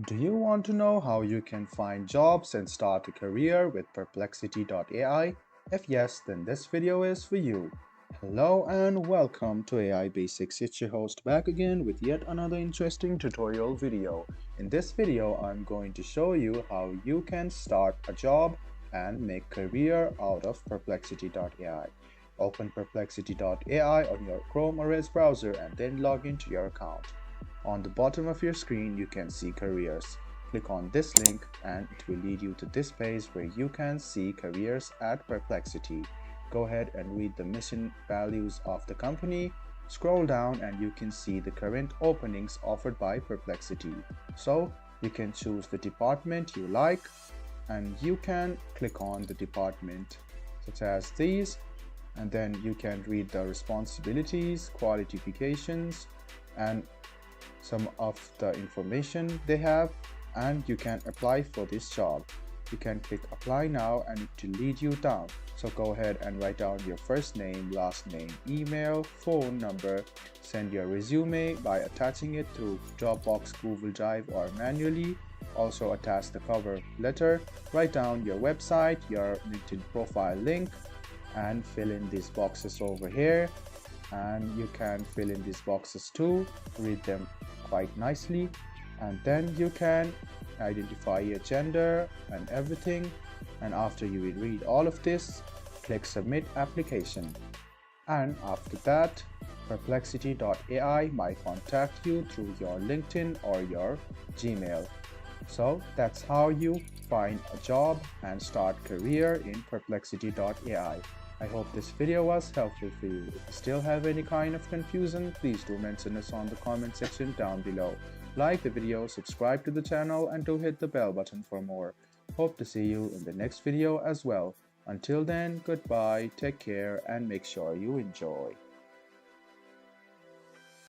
Do you want to know how you can find jobs and start a career with Perplexity AI? If yes, then this video is for you. Hello and welcome to AI Basics. It's your host back again with yet another interesting tutorial video. In this video, I'm going to show you how you can start a job and make career out of Perplexity AI. Open Perplexity AI on your Chrome or Edge browser and then log into your account. On the bottom of your screen, you can see careers. Click on this link and it will lead you to this page where you can see careers at Perplexity. Go ahead and read the mission values of the company. Scroll down and you can see the current openings offered by Perplexity. So you can choose the department you like and you can click on the department such as these, and then you can read the responsibilities, qualifications, and some of the information they have, and you can apply for this job. You can click apply now and it will lead you down. So go ahead and write down your first name, last name, email, phone number. Send your resume by attaching it through Dropbox, Google Drive, or manually. Also attach the cover letter. Write down your website, your LinkedIn profile link, and fill in these boxes over here. And you can fill in these boxes too, read them quite nicely, and then you can identify your gender and everything. And after you will read all of this, click submit application, and after that Perplexity AI might contact you through your LinkedIn or your Gmail. So that's how you find a job and start career in Perplexity AI. I hope this video was helpful for you. If you still have any kind of confusion, please do mention us on the comment section down below. Like the video, subscribe to the channel, and do hit the bell button for more. Hope to see you in the next video as well. Until then, goodbye, take care, and make sure you enjoy.